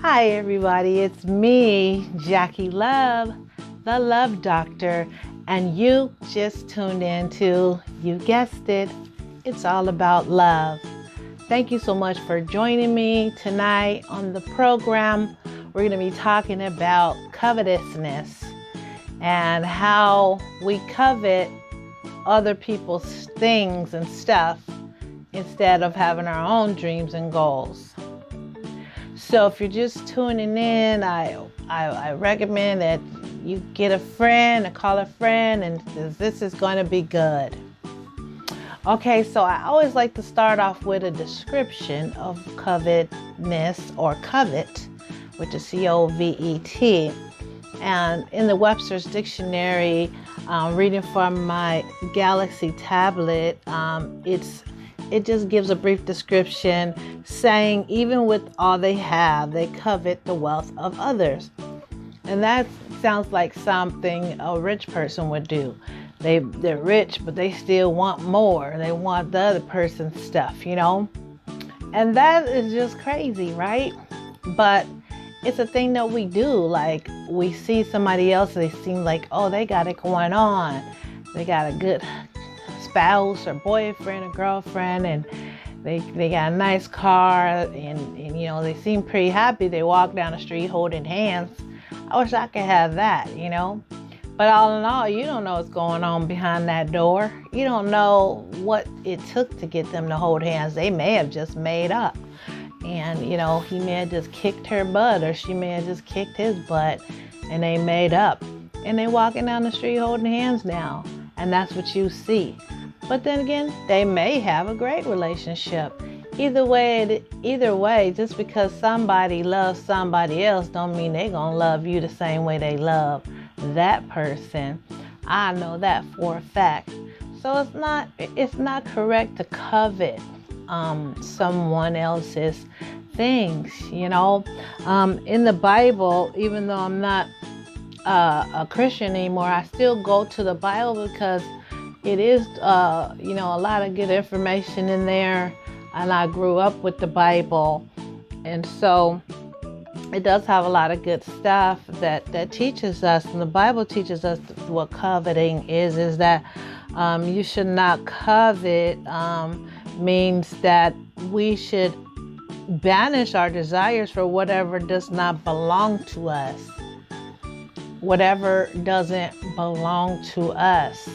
Hi everybody, it's me, Jackie Love, the Love Doctor, and you just tuned in to, you guessed it, it's all about love. Thank you so much for joining me tonight on the program. We're going to be talking about covetousness and how we covet other people's things and stuff instead of having our own dreams and goals. So if you're just tuning in, I recommend that you get a friend, call a friend, and this is going to be good. Okay, so I always like to start off with a description of covetousness or covet, which is C-O-V-E-T. And in the Webster's Dictionary, reading from my Galaxy tablet, it just gives a brief description saying even with all they have, they covet the wealth of others. And that sounds like something a rich person would do. They're rich, but they still want more. They want the other person's stuff, And that is just crazy, right? But it's a thing that we do. Like, we see somebody else, they seem like, oh, they got it going on. They got a good spouse or boyfriend or girlfriend, and they got a nice car, and they seem pretty happy. They walk down the street holding hands. I wish I could have that, But all in all, you don't know what's going on behind that door. You don't know what it took to get them to hold hands. They may have just made up. And, he may have just kicked her butt, or she may have just kicked his butt, and they made up. And they walking down the street holding hands now. And that's what you see. But then again, they may have a great relationship. Either way, just because somebody loves somebody else don't mean they're going to love you the same way they love that person. I know that for a fact. So it's not correct to covet someone else's things, In the Bible, even though I'm not a Christian anymore, I still go to the Bible because it is, a lot of good information in there. And I grew up with the Bible. And so it does have a lot of good stuff that teaches us. And the Bible teaches us what coveting is that you should not covet means that we should banish our desires for whatever does not belong to us. Whatever doesn't belong to us.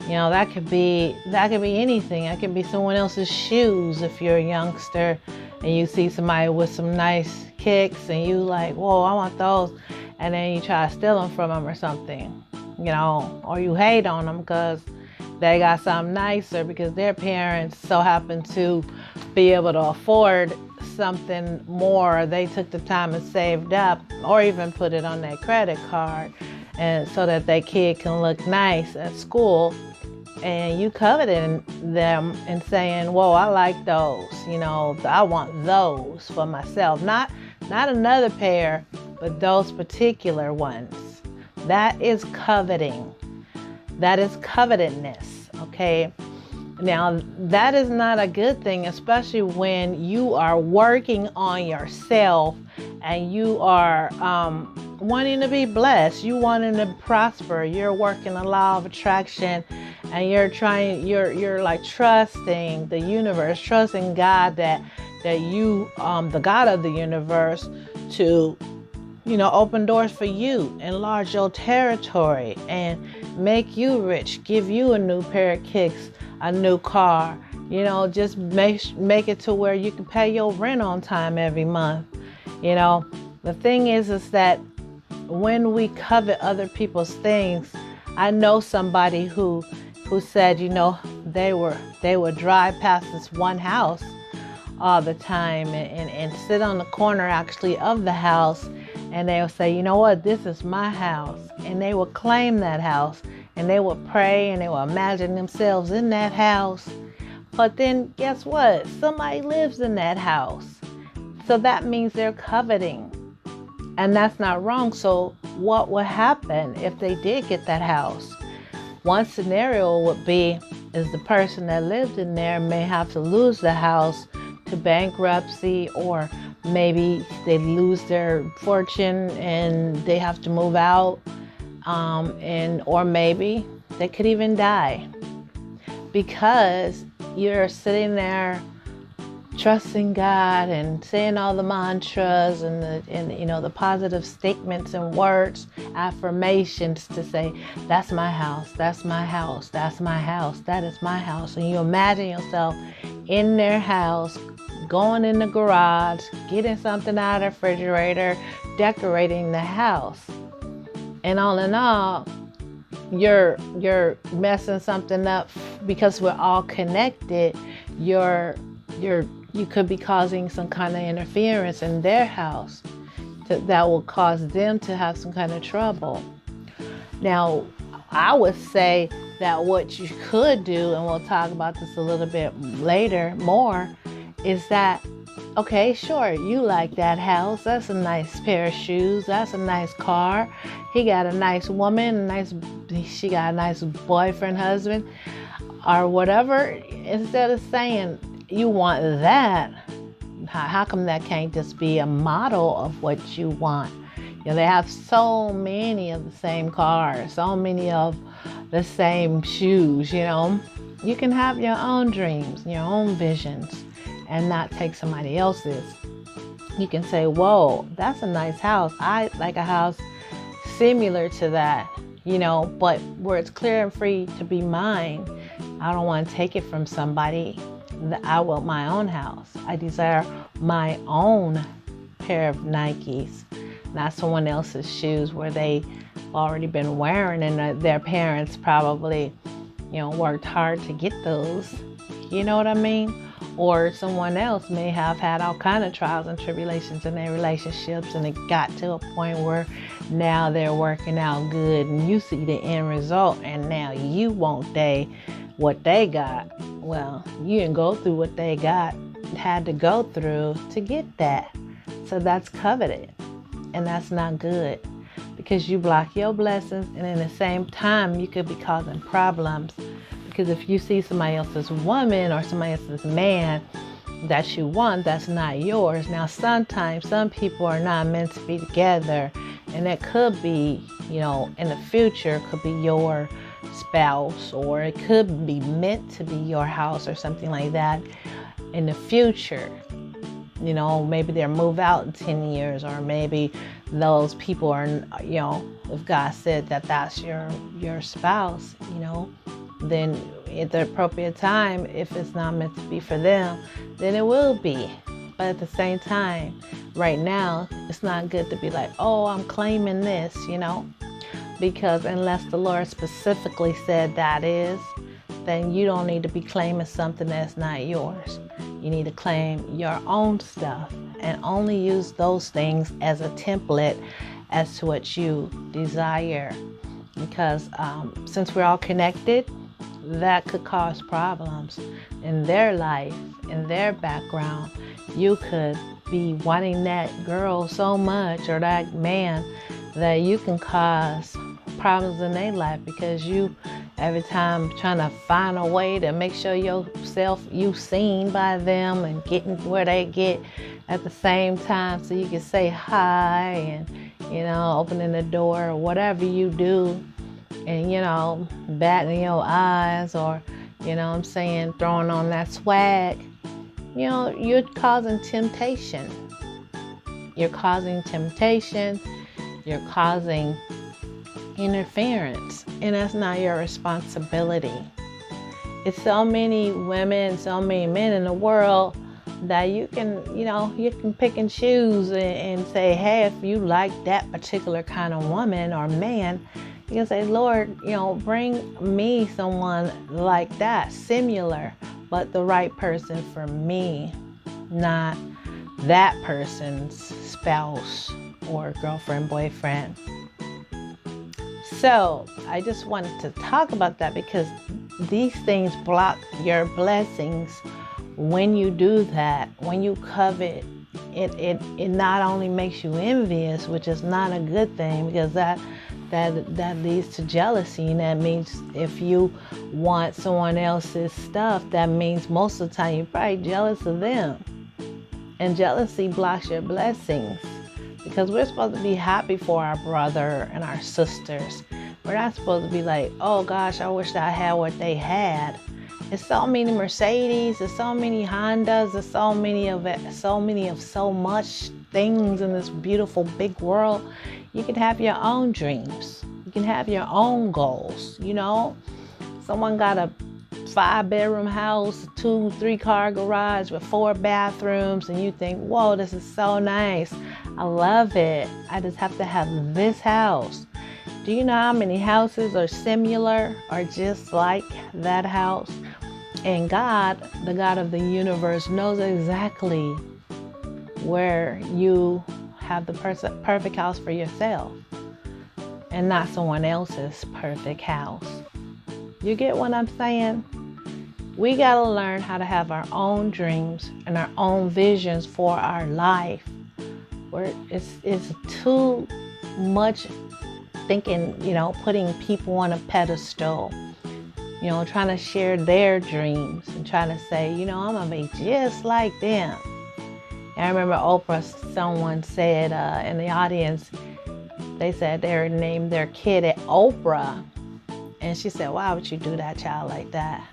That could be anything. That could be someone else's shoes if you're a youngster and you see somebody with some nice kicks and you like, whoa, I want those. And then you try to steal them from them or something, or you hate on them because they got something nicer because their parents so happen to be able to afford something more. They took the time and saved up, or even put it on their credit card, and so that their kid can look nice at school. And you coveting them and saying, whoa, I like those, I want those for myself. Not another pair, but those particular ones. That is coveting. That is covetousness, okay? Now, that is not a good thing, especially when you are working on yourself and you are wanting to be blessed. You wanting to prosper. You're working the law of attraction, and you're like trusting the universe, trusting God that you, the God of the universe, to open doors for you, enlarge your territory, and make you rich, give you a new pair of kicks, a new car, just make it to where you can pay your rent on time every month. The thing is that when we covet other people's things, I know somebody who said, they would drive past this one house all the time and sit on the corner actually of the house, and they would say, you know what, this is my house. And they would claim that house, and they would pray, and they would imagine themselves in that house. But then guess what? Somebody lives in that house. So that means they're coveting. And that's not wrong. So what would happen if they did get that house? One scenario would be is the person that lived in there may have to lose the house to bankruptcy or maybe they lose their fortune and they have to move out, or maybe they could even die because you're sitting there trusting God and saying all the mantras and the positive statements and words, affirmations to say, that's my house, that's my house, that's my house, that is my house. And you imagine yourself in their house, going in the garage, getting something out of the refrigerator, decorating the house. And all in all, you're messing something up because we're all connected. You could be causing some kind of interference in their house that will cause them to have some kind of trouble. Now, I would say that what you could do, and we'll talk about this a little bit later more, is that, okay, sure, you like that house. That's a nice pair of shoes. That's a nice car. He got a nice woman, she got a nice boyfriend, husband, or whatever. Instead of saying you want that, how come that can't just be a model of what you want? They have so many of the same cars, so many of the same shoes, You can have your own dreams, your own visions, and not take somebody else's. You can say, whoa, that's a nice house. I like a house similar to that, but where it's clear and free to be mine. I don't want to take it from somebody. I want my own house. I desire my own pair of Nikes, not someone else's shoes where they already been wearing and their parents probably, worked hard to get those. You know what I mean? Or someone else may have had all kind of trials and tribulations in their relationships, and it got to a point where now they're working out good and you see the end result, and now you want what they got. Well, you didn't go through what they had to go through to get that. So that's coveted, and that's not good, because you block your blessings, and in the same time you could be causing problems. Because if you see somebody else's woman or somebody else's man that you want, that's not yours. Now, sometimes some people are not meant to be together, and it could be, in the future, could be your spouse, or it could be meant to be your house or something like that in the future. Maybe they'll move out in 10 years, or maybe those people are, if God said that that's your spouse, then at the appropriate time, if it's not meant to be for them, then it will be. But at the same time, right now, it's not good to be like, oh, I'm claiming this, because unless the Lord specifically said that is, then you don't need to be claiming something that's not yours. You need to claim your own stuff and only use those things as a template as to what you desire. Because since we're all connected, that could cause problems in their life, in their background. You could be wanting that girl so much, or that man, that you can cause problems in their life, because you every time trying to find a way to make sure you seen by them and getting where they get at the same time, so you can say hi and opening the door or whatever you do, and batting your eyes, or throwing on that swag. You're causing temptation. You're causing interference, and that's not your responsibility. It's so many women, so many men in the world that you can pick and choose and say, hey, if you like that particular kind of woman or man, you can say, Lord, bring me someone like that, similar, but the right person for me, not that person's spouse or girlfriend, boyfriend. So I just wanted to talk about that, because these things block your blessings when you do that. When you covet, it not only makes you envious, which is not a good thing, because that leads to jealousy. And that means if you want someone else's stuff, that means most of the time you're probably jealous of them. And jealousy blocks your blessings, because we're supposed to be happy for our brother and our sisters. We're not supposed to be like, oh gosh, I wish I had what they had. There's so many Mercedes, there's so many Hondas, there's so many of so much things in this beautiful big world. You can have your own dreams. You can have your own goals, you know. Someone got a 5-bedroom house, 2-3-car garage with 4 bathrooms, and you think, whoa, this is so nice. I love it. I just have to have this house. Do you know how many houses are similar or just like that house? And God, the God of the universe, knows exactly where you have the perfect house for yourself and not someone else's perfect house. You get what I'm saying? We got to learn how to have our own dreams and our own visions for our life. Where it's too much thinking, putting people on a pedestal, trying to share their dreams and trying to say, I'm going to be just like them. And I remember Oprah, someone said in the audience, they said they named their kid at Oprah. And she said, why would you do that child like that?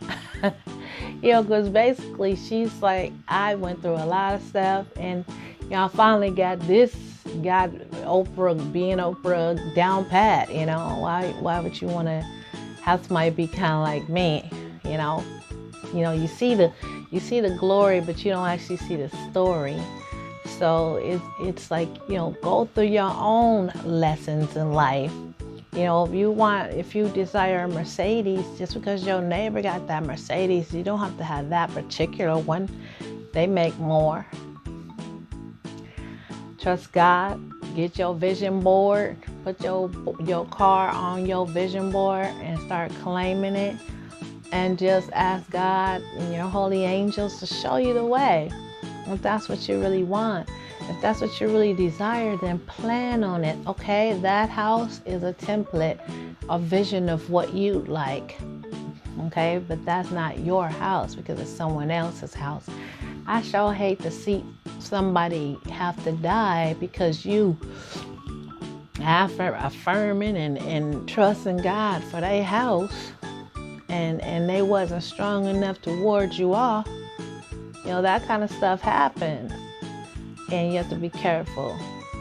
Because basically she's like, I went through a lot of stuff and, I finally got Oprah, being Oprah down pat, why would you want to have somebody be kind of like me, you see the glory, but you don't actually see the story. So it's like, go through your own lessons in life. If you desire a Mercedes, just because your neighbor got that Mercedes, you don't have to have that particular one. They make more. Trust God. Get your vision board. Put your car on your vision board and start claiming it. And just ask God and your holy angels to show you the way. If that's what you really want. If that's what you really desire, then plan on it, okay? That house is a template, a vision of what you like, okay? But that's not your house because it's someone else's house. I sure hate to see somebody have to die because you affirming and trusting God for their house and they wasn't strong enough to ward you off. That kind of stuff happens. And you have to be careful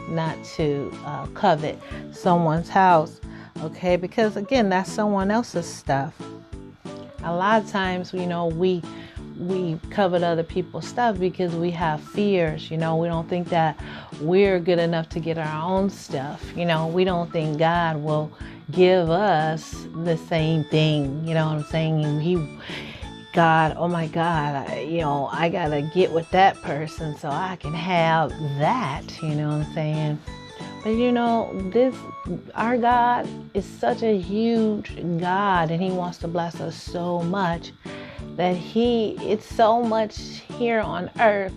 not to covet someone's house, okay? Because again, that's someone else's stuff. A lot of times, we covet other people's stuff because we have fears. We don't think that we're good enough to get our own stuff. We don't think God will give us the same thing. You know what I'm saying? God, oh my God, I gotta get with that person so I can have that, you know what I'm saying? But our God is such a huge God, and He wants to bless us so much that it's so much here on earth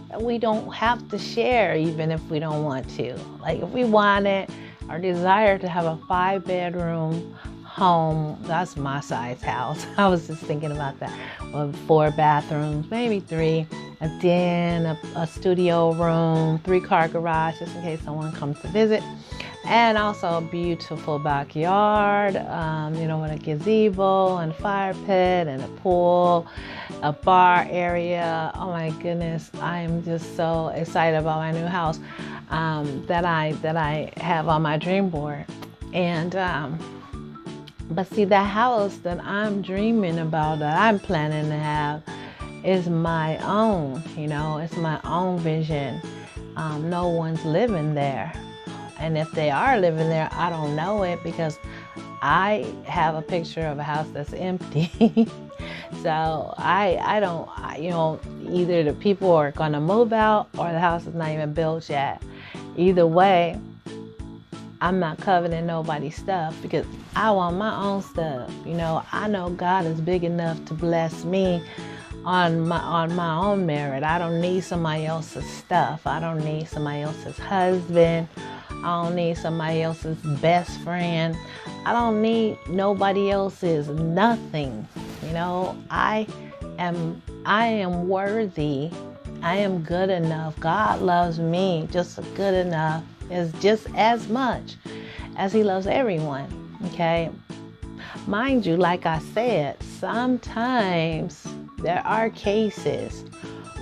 that we don't have to share even if we don't want to. Like if we wanted or desire to have a 5-bedroom home, that's my size house. I was just thinking about that. With 4 bathrooms, maybe 3, a den, a studio room, 3-car garage, just in case someone comes to visit, and also a beautiful backyard, with a gazebo and fire pit and a pool, a bar area. Oh my goodness, I am just so excited about my new house that I have on my dream board. And but see, that house that I'm dreaming about, that I'm planning to have, is my own, it's my own vision. No one's living there. And if they are living there, I don't know it because I have a picture of a house that's empty. So I don't, either the people are going to move out or the house is not even built yet. Either way, I'm not coveting nobody's stuff because I want my own stuff. I know God is big enough to bless me on my own merit. I don't need somebody else's stuff. I don't need somebody else's husband. I don't need somebody else's best friend. I don't need nobody else's nothing. I am worthy I am good enough. God loves me just good enough, as just as much as he loves everyone. Okay. Mind you, like I said, sometimes there are cases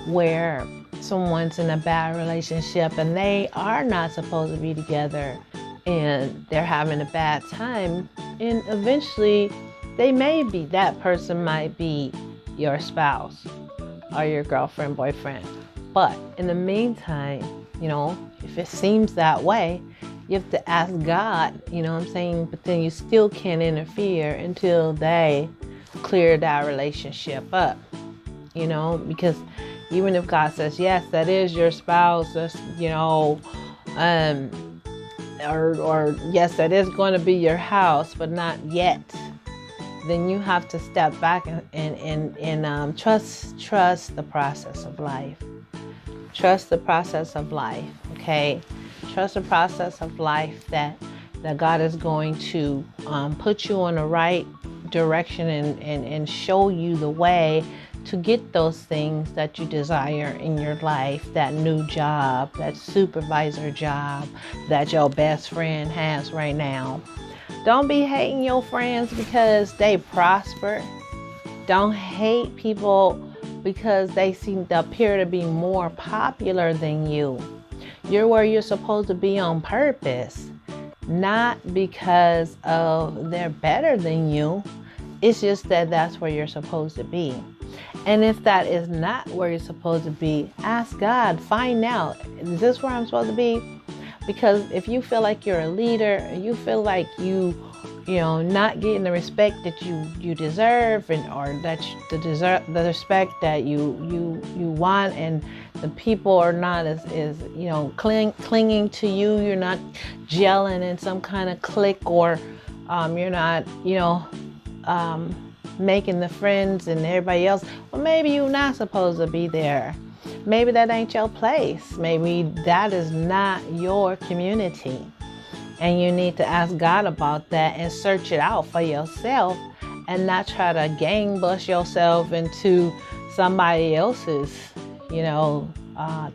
where someone's in a bad relationship and they are not supposed to be together and they're having a bad time, and eventually that person might be your spouse or your girlfriend, boyfriend. But in the meantime, if it seems that way, you have to ask God, you know what I'm saying? But then you still can't interfere until they clear that relationship up, because even if God says, yes, that is your spouse, that's, or yes, that is going to be your house, but not yet, then you have to step back and trust the process of life. Trust the process of life, okay? Trust the process of life that God is going to put you on the right direction and show you the way to get those things that you desire in your life, that new job, that supervisor job that your best friend has right now. Don't be hating your friends because they prosper. Don't hate people because they seem to appear to be more popular than you. You're where you're supposed to be on purpose, not because they're better than you. It's just that that's where you're supposed to be. And if that is not where you're supposed to be, ask God, find out, is this where I'm supposed to be? Because if you feel like you're a leader, you feel like you not getting the respect that you deserve, or that the respect that you want, and the people are not as clinging to you, you're not gelling in some kind of clique, or you're not making the friends and everybody else. Well, maybe you're not supposed to be there. Maybe that ain't your place. Maybe that is not your community. And you need to ask God about that and search it out for yourself, and not try to gang bust yourself into somebody else's,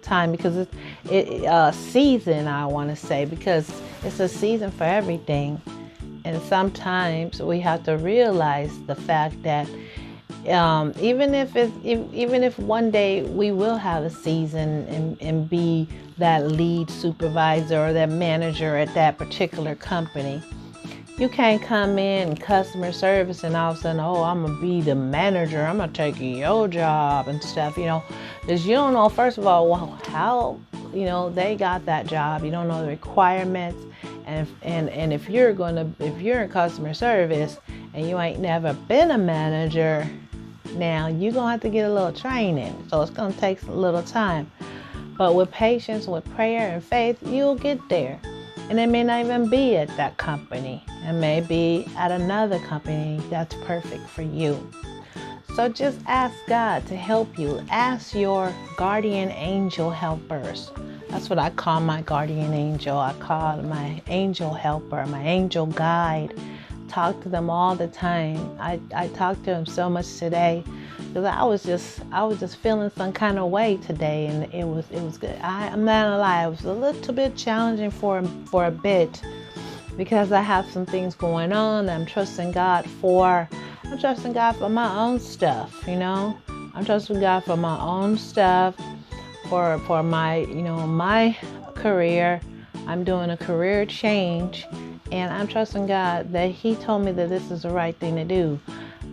time, because it's a season, I want to say, because it's a season for everything. And sometimes we have to realize the fact that even if one day we will have a season and be that lead supervisor or that manager at that particular company, you can't come in customer service and all of a sudden, I'm gonna be the manager, I'm gonna take your job and stuff, because you don't know, first of all, how they got that job. You don't know the requirements, and if you're in customer service and you ain't never been a manager, now you're gonna have to get a little training, so it's gonna take a little time. But with patience, with prayer and faith, you'll get there. And it may not even be at that company. It may be at another company that's perfect for you. So just ask God to help you. Ask your guardian angel helpers. That's what I call my guardian angel. I call my angel helper, my angel guide. Talk to them all the time. I talked to them so much today because I was just feeling some kind of way today, and it was good. I'm not gonna lie, it was a little bit challenging for a bit, because I have some things going on that I'm trusting God for. I'm trusting God for my own stuff, I'm trusting God for my own stuff, for my my career. I'm doing a career change, and I'm trusting God that He told me that this is the right thing to do.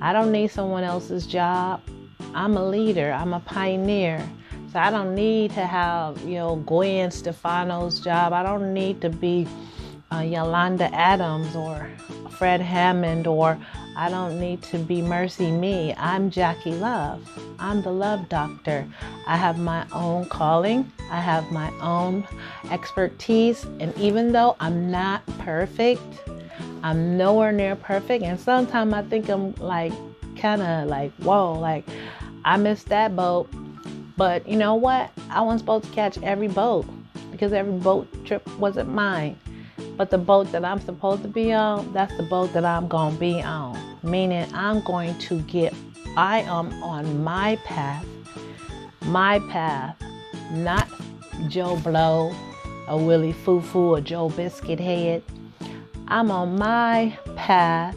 I don't need someone else's job. I'm a leader. I'm a pioneer. So I don't need to have, Gwen Stefano's job. I don't need to be Yolanda Adams or Fred Hammond, or I don't need to be Mercy Me. I'm Jackie Love. I'm the love doctor. I have my own calling. I have my own expertise. And even though I'm not perfect, I'm nowhere near perfect. And sometimes I think I'm whoa, I missed that boat. But you know what? I wasn't supposed to catch every boat, because every boat trip wasn't mine. But the boat that I'm supposed to be on, that's the boat that I'm going to be on. Meaning I am on my path My path, not Joe Blow, a Willie Foo-Foo, or Joe Biscuit Head. I'm on my path,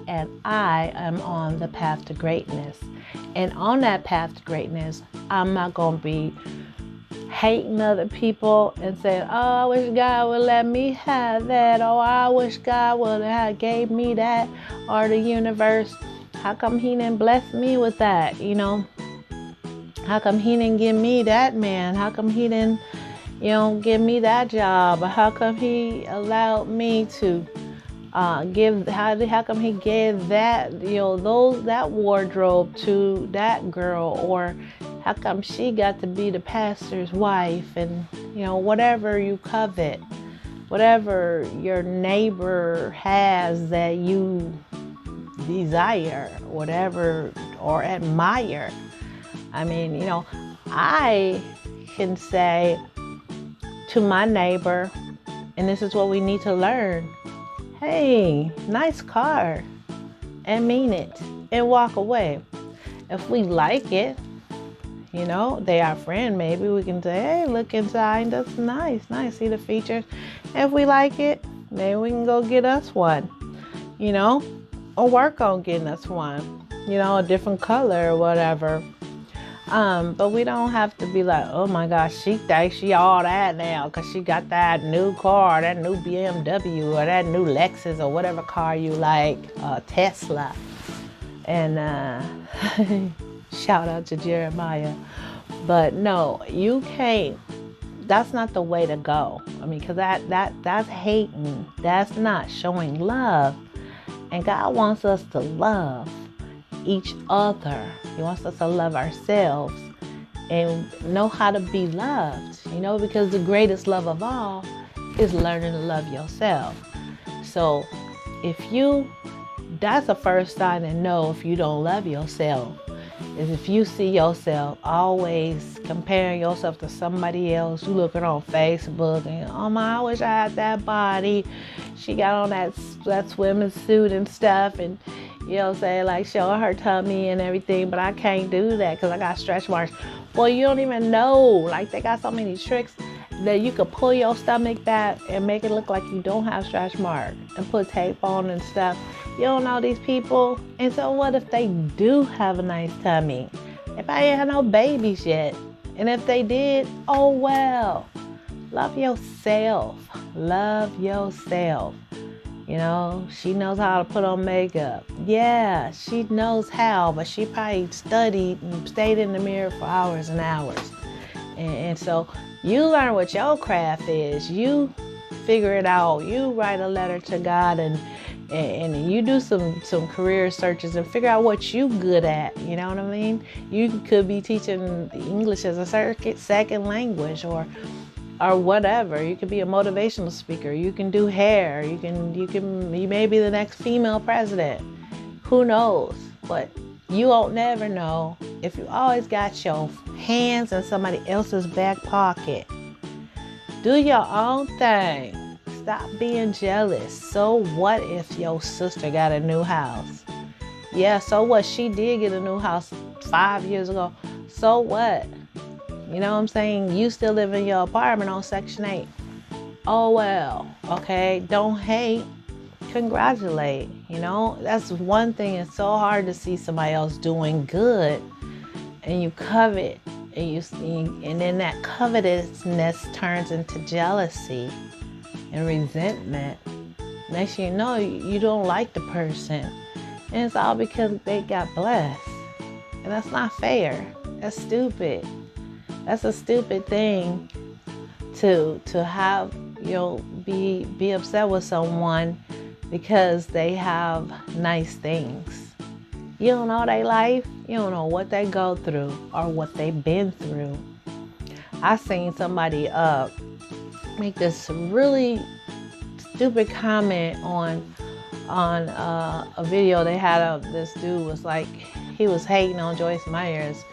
and I am on the path to greatness. And on that path to greatness, I'm not going to be hating other people and saying, oh, I wish God would let me have that. Oh, I wish God would have gave me that. Or the universe, how come he didn't bless me with that? You know, how come he didn't give me that man? How come he didn't, give me that job? Or how come he allowed me to how come he gave that, that wardrobe to that girl? Or how come she got to be the pastor's wife? And, whatever you covet, whatever your neighbor has that you desire, whatever, or admire. I mean, I can say to my neighbor, and this is what we need to learn: hey, nice car, and mean it, and walk away. If we like it, they our friend, maybe we can say, hey, look inside, that's nice, see the features. If we like it, maybe we can go get us one, or work on getting us one, a different color or whatever. But we don't have to be like, oh my gosh, she thinks she all that now because she got that new car, that new BMW, or that new Lexus, or whatever car you like, Tesla. And shout out to Jeremiah. But no, you can't. That's not the way to go. I mean, because that's hating. That's not showing love. And God wants us to love each other. He wants us to love ourselves and know how to be loved, because the greatest love of all is learning to love yourself. So that's the first sign to know if you don't love yourself, is if you see yourself always comparing yourself to somebody else. You looking on Facebook and, oh my, I wish I had that body. She got on that swimming suit and stuff, and like showing her tummy and everything, but I can't do that because I got stretch marks. Well, you don't even know. Like, they got so many tricks that you could pull your stomach back and make it look like you don't have stretch marks and put tape on and stuff. You don't know these people. And so what if they do have a nice tummy? If I ain't had no babies yet, and if they did, oh well. Love yourself. Love yourself. She knows how to put on makeup. Yeah, she knows how, but she probably studied and stayed in the mirror for hours and hours. And so you learn what your craft is. You figure it out. You write a letter to God, and you do some career searches and figure out what you good at. You know what I mean? You could be teaching English as a second language, or whatever. You could be a motivational speaker. You can do hair. You may be the next female president. Who knows? But you won't never know if you always got your hands in somebody else's back pocket. Do your own thing. Stop being jealous. So what if your sister got a new house? Yeah, so what? She did get a new house 5 years ago. So what? You know what I'm saying? You still live in your apartment on Section 8. Oh, well. Okay. Don't hate. Congratulate. That's one thing. It's so hard to see somebody else doing good, and you covet, and then that covetousness turns into jealousy and resentment. Next thing you know, you don't like the person, and it's all because they got blessed. And that's not fair. That's stupid. That's a stupid thing to have, be upset with someone because they have nice things. You don't know their life. You don't know what they go through or what they've been through. I seen somebody make this really stupid comment on a video they had of this dude. Was like, he was hating on Joyce Myers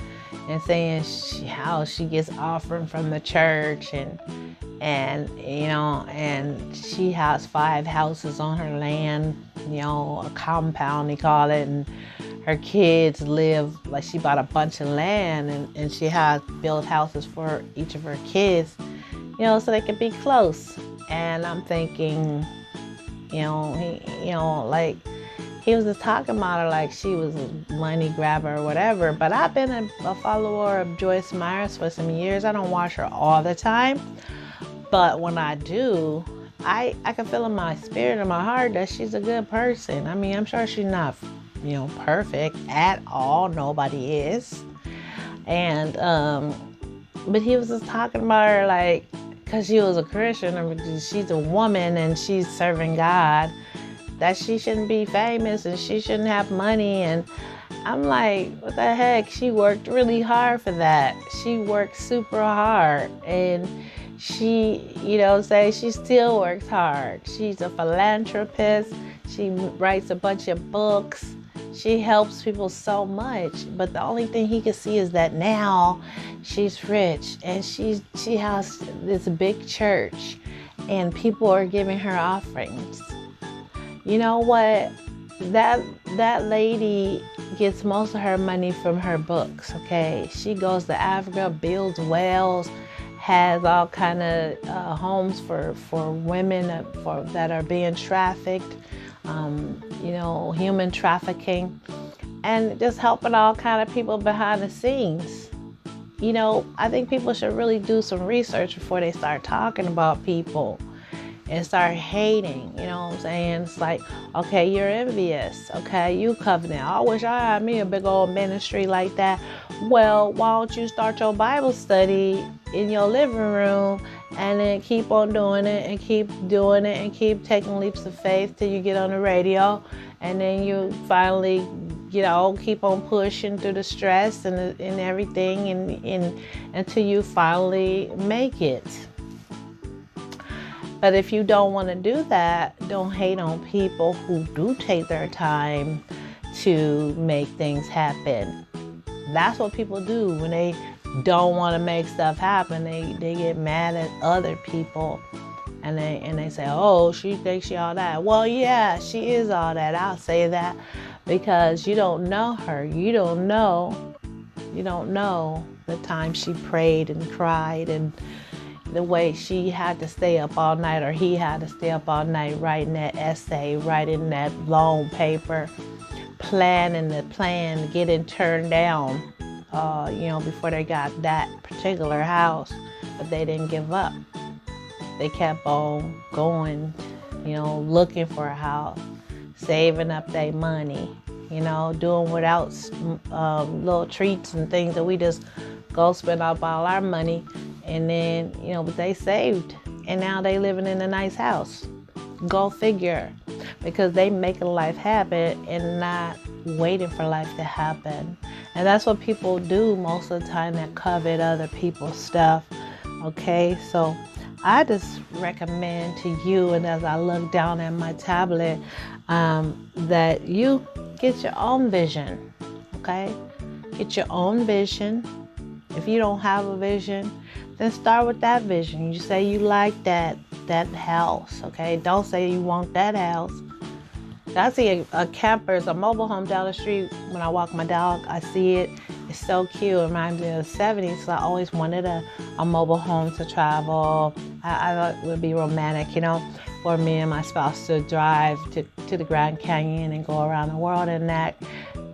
and saying how she gets offering from the church, and she has 5 houses on her land, a compound they call it, and her kids live, like she bought a bunch of land and she has built houses for each of her kids, so they could be close. And I'm thinking, like he was just talking about her like she was a money grabber or whatever. But I've been a follower of Joyce Myers for some years. I don't watch her all the time, but when I do, I can feel in my spirit and my heart that she's a good person. I mean, I'm sure she's not, perfect at all. Nobody is. And, but he was just talking about her like, because she was a Christian, or because she's a woman and she's serving God, that she shouldn't be famous and she shouldn't have money. And I'm like, what the heck? She worked really hard for that. She worked super hard. And she, she still works hard. She's a philanthropist. She writes a bunch of books. She helps people so much. But the only thing he can see is that now she's rich and she has this big church and people are giving her offerings. You know what? That lady gets most of her money from her books, okay? She goes to Africa, builds wells, has all kind of homes for women that are being trafficked, human trafficking, and just helping all kind of people behind the scenes. I think people should really do some research before they start talking about people and start hating, what I'm saying? It's like, okay, you're envious. Okay, you Coveting. I wish I had me a big old ministry like that. Well, why don't you start your Bible study in your living room and then keep on doing it and keep doing it and keep taking leaps of faith till you get on the radio, and then you finally, keep on pushing through the stress and everything and until you finally make it. But if you don't want to do that, don't hate on people who do take their time to make things happen. That's what people do when they don't want to make stuff happen. They get mad at other people and they say, oh, she thinks she all that. Well, yeah, she is all that. I'll say that because you don't know her. You don't know the time she prayed and cried and the way she had to stay up all night, or he had to stay up all night writing that essay, writing that long paper, planning the plan, getting turned down, before they got that particular house. But they didn't give up. They kept on going, looking for a house, saving up their money, doing without little treats and things that we just go spend up all our money. And then, but they saved, and now they living in a nice house. Go figure, because they making life happen and not waiting for life to happen. And that's what people do most of the time, that covet other people's stuff. Okay, so I just recommend to you, and as I look down at my tablet, that you get your own vision. Okay, get your own vision. If you don't have a vision, then start with that vision. You say you like that house, okay? Don't say you want that house. I see a camper, it's a mobile home down the street. When I walk my dog, I see it. It's so cute. It reminds me of the 70s. So I always wanted a mobile home to travel. I thought it would be romantic, for me and my spouse to drive to the Grand Canyon and go around the world in that,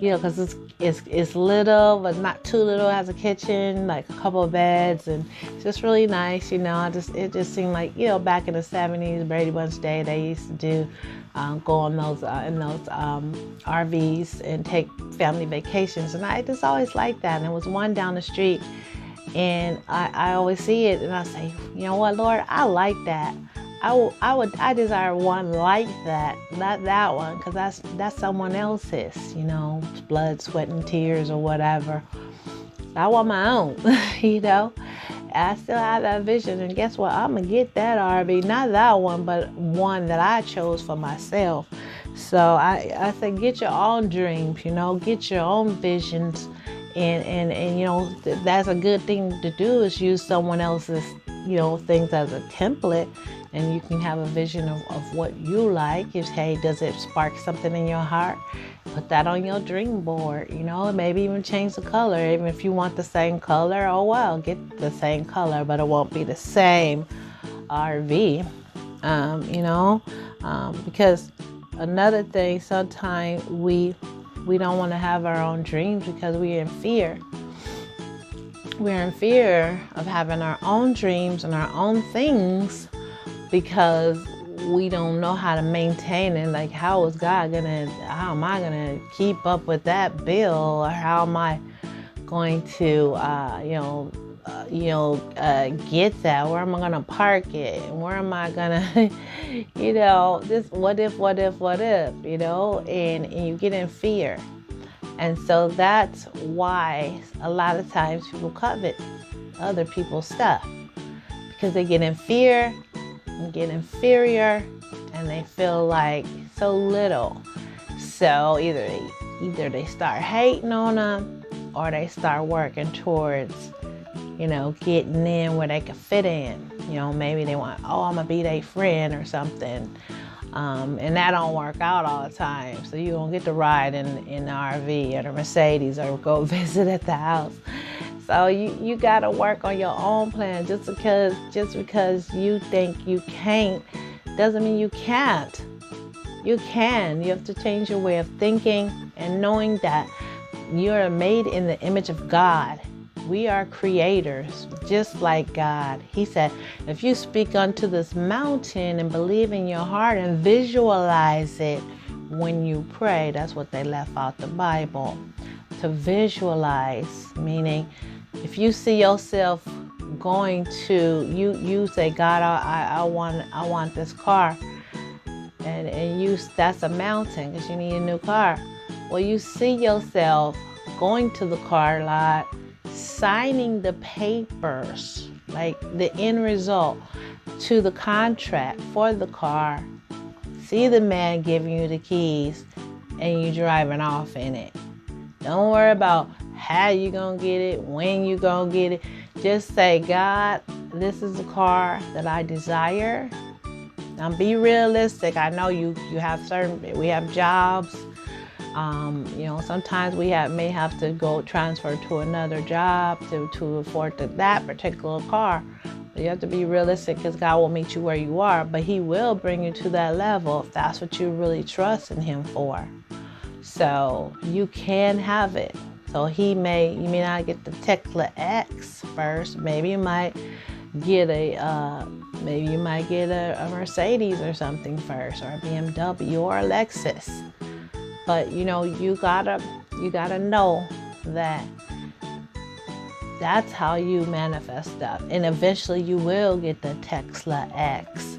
because it's little, but not too little. It has a kitchen, like a couple of beds, and it's just really nice, It just seemed like, back in the 70s, Brady Bunch Day, they used to do, go on those in those RVs and take family vacations, and I just always liked that. And there was one down the street, and I always see it, and I say, you know what, Lord, I like that. I desire one like that, not that one, because that's someone else's, blood, sweat, and tears or whatever. I want my own, I still have that vision, and guess what? I'm gonna get that RV, not that one, but one that I chose for myself. So I say, get your own dreams, get your own visions, and that's a good thing to do, is use someone else's things as a template, and you can have a vision of what you like. Hey, does it spark something in your heart? Put that on your dream board, maybe even change the color. Even if you want the same color, oh well, get the same color, but it won't be the same RV, because another thing, sometimes we don't want to have our own dreams because we're in fear. We're in fear of having our own dreams and our own things because we don't know how to maintain it. Like, how am I gonna keep up with that bill? Or how am I going to, get that? Where am I gonna park it? Where am I gonna, this what if, and you get in fear. And so that's why a lot of times people covet other people's stuff, because they get in fear and get inferior, and they feel like so little. So either they start hating on them, or they start working towards, getting in where they can fit in. Maybe they want, I'm gonna be their friend or something. And that don't work out all the time. So you don't get to ride in the RV or the Mercedes or go visit at the house. So you got to work on your own plan. Just because you think you can't doesn't mean you can't. You can. You have to change your way of thinking and knowing that you're made in the image of God. We are creators, just like God. He said, if you speak unto this mountain and believe in your heart and visualize it when you pray, that's what they left out the Bible. To visualize, meaning if you see yourself going to, you say, God, I want this car. And that's a mountain because you need a new car. Well, you see yourself going to the car lot, signing the papers, like the end result to the contract for the car. See the man giving you the keys and you driving off in it. Don't worry about how you gonna get it, when you gonna get it. Just say, God, this is the car that I desire. Now be realistic. I know we have jobs. Sometimes we may have to go transfer to another job to afford that particular car. But you have to be realistic because God will meet you where you are, but He will bring you to that level if that's what you really trust in Him for. So you can have it. So you may not get the Tesla X first. Maybe you might get a Mercedes or something first, or a BMW or a Lexus. But you gotta know that that's how you manifest stuff, and eventually you will get the Tesla X.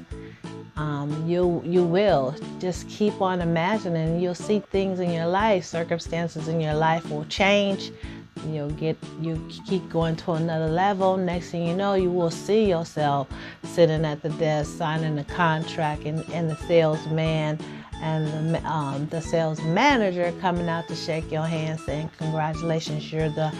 You will just keep on imagining. You'll see things in your life, circumstances in your life will change. You keep going to another level. Next thing you know, you will see yourself sitting at the desk signing the contract, and the salesman and the sales manager coming out to shake your hand saying, congratulations, you're the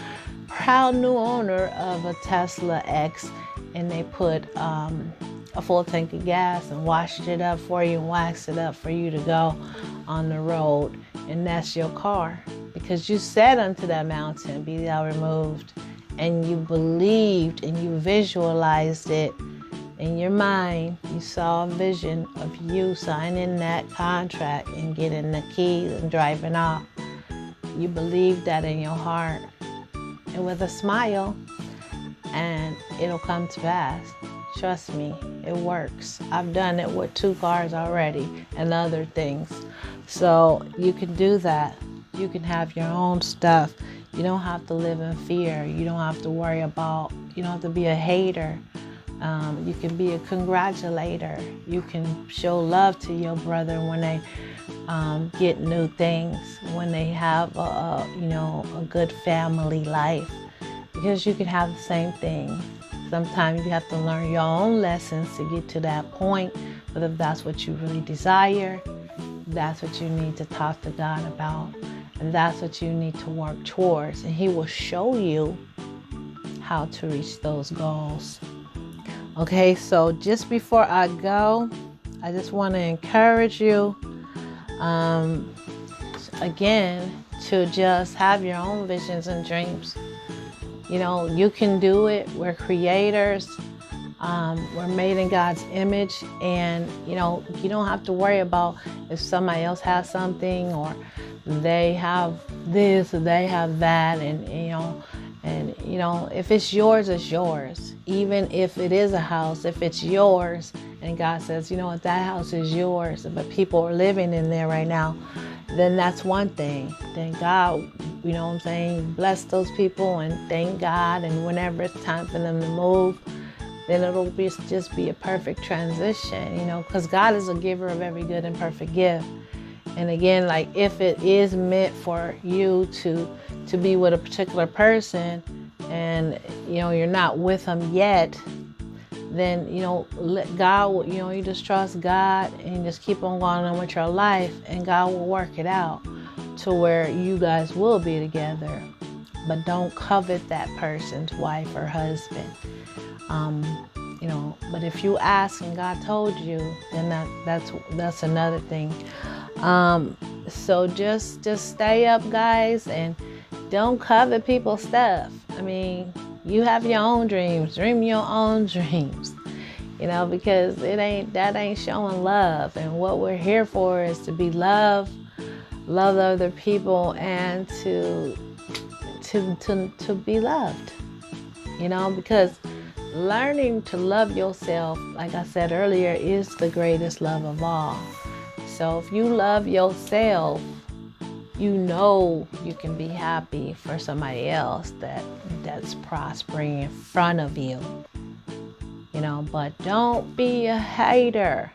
proud new owner of a Tesla X. And they put a full tank of gas and washed it up for you and waxed it up for you to go on the road. And that's your car. Because you said unto that mountain, be thou removed. And you believed and you visualized it. In your mind, you saw a vision of you signing that contract and getting the keys and driving off. You believed that in your heart and with a smile, and it'll come to pass. Trust me, it works. I've done it with 2 cars already and other things. So you can do that. You can have your own stuff. You don't have to live in fear. You don't have to worry about, you don't have to be a hater. You can be a congratulator. You can show love to your brother when they get new things, when they have a good family life, because you can have the same thing. Sometimes you have to learn your own lessons to get to that point. But if that's what you really desire, that's what you need to talk to God about, and that's what you need to work towards, and He will show you how to reach those goals. Okay, so just before I go, I just want to encourage you. again, to just have your own visions and dreams. You know, you can do it. We're creators. We're made in God's image, and you know, you don't have to worry about if somebody else has something, or they have this or they have that, and you know, if it's yours, it's yours. Even if it is a house, if it's yours, and God says, you know what, that house is yours, but people are living in there right now, then that's one thing. Then God, you know what I'm saying, bless those people and thank God, and whenever it's time for them to move, then it'll just be a perfect transition, you know, because God is a giver of every good and perfect gift. And again, like if it is meant for you to be with a particular person, and you know you're not with them yet, then you know, let God, you know, you just trust God and just keep on going on with your life, and God will work it out to where you guys will be together. But don't covet that person's wife or husband. You know, but if you ask and God told you, then that's another thing. So just stay up, guys, and don't covet people's stuff. I mean, you have your own dreams. Dream your own dreams. You know, because that ain't showing love. And what we're here for is to be loved, love other people, and to be loved. You know, because learning to love yourself, like I said earlier, is the greatest love of all. So if you love yourself, you know you can be happy for somebody else that's prospering in front of you. You know, but don't be a hater.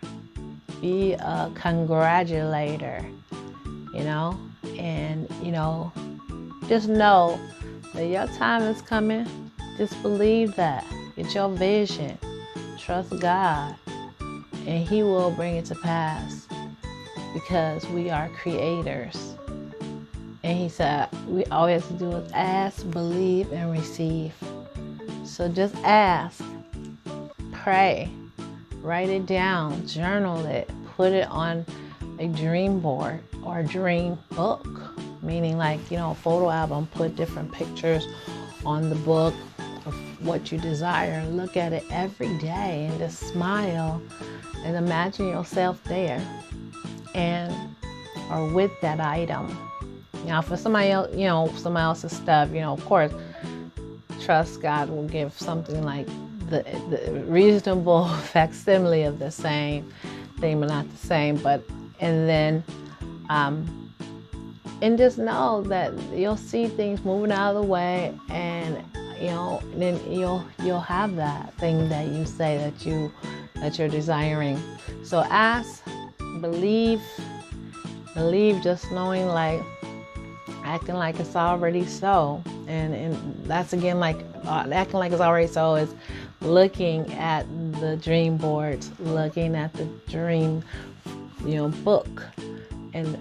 Be a congratulator. You know, and you know, just know that your time is coming. Just believe that. Get your vision. Trust God, and He will bring it to pass, because we are creators. And He said we all we have to do is ask, believe, and receive. So just ask, pray, write it down, journal it, put it on a dream board or a dream book, meaning like, you know, a photo album, put different pictures on the book of what you desire. Look at it every day and just smile and imagine yourself there and or with that item. Now, for somebody else, you know, somebody else's stuff, you know, of course, trust God will give something like the reasonable facsimile of the same thing, but not the same. But and then and just know that you'll see things moving out of the way, and you know, then you'll have that thing that you say that you're desiring. So ask, believe, just knowing, like acting like it's already so, and that's again like acting like it's already so is looking at the dream boards, looking at the dream, you know, book, and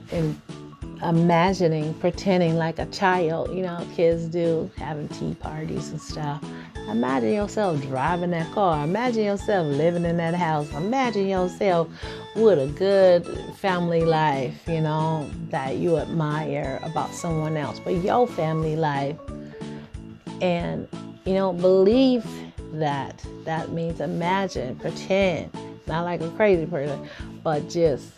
imagining, pretending like a child, you know, kids do, having tea parties and stuff. Imagine yourself driving that car. Imagine yourself living in that house. Imagine yourself with a good family life, you know, that you admire about someone else, but your family life. And, you know, believe that. That means imagine, pretend, not like a crazy person, but just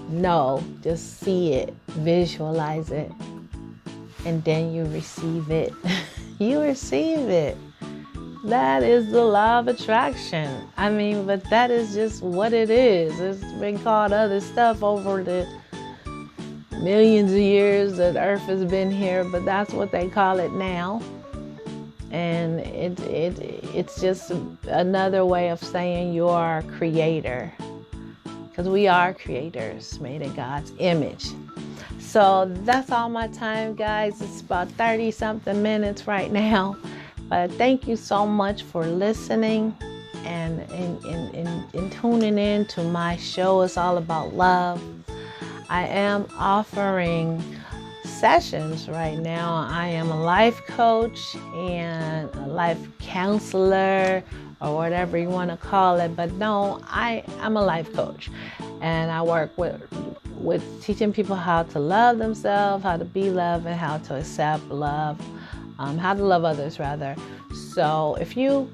know, just see it, visualize it, and then you receive it. You receive it. That is the law of attraction. I mean, but that is just what it is. It's been called other stuff over the millions of years that Earth has been here, but that's what they call it now. And it's just another way of saying you are a creator, because we are creators made in God's image. So that's all my time, guys. It's about 30 something minutes right now. But thank you so much for listening and tuning in to my show. It's all about love. I am offering sessions right now. I am a life coach and a life counselor, or whatever you want to call it. But no, I'm a life coach, and I work with with teaching people how to love themselves, how to be loved, and how to accept love, how to love others rather. So if you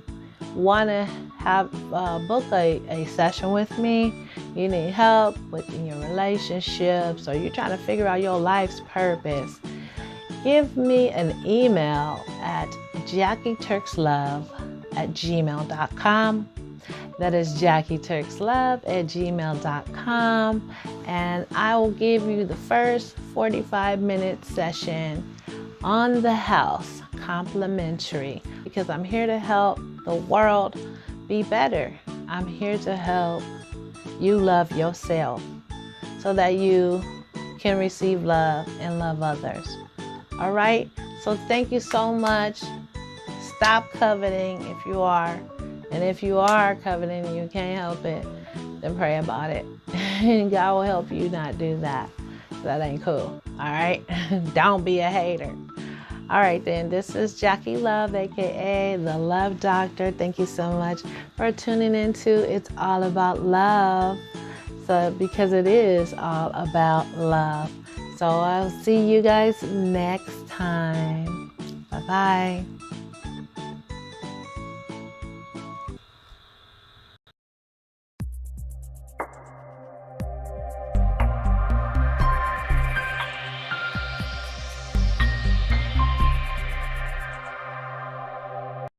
want to book a session with me, you need help in your relationships, or you're trying to figure out your life's purpose, give me an email at JackieTurksLove@gmail.com. That is JackieTurksLove@gmail.com, and I will give you the first 45-minute session on the house complimentary, because I'm here to help the world be better. I'm here to help you love yourself so that you can receive love and love others. All right? So thank you so much. Stop coveting if you are. And if you are coveting and you can't help it, then pray about it. And God will help you not do that. That ain't cool. All right? Don't be a hater. All right, then. This is Jackie Love, a.k.a. the Love Doctor. Thank you so much for tuning into It's All About Love. So, because it is all about love. So I'll see you guys next time. Bye-bye.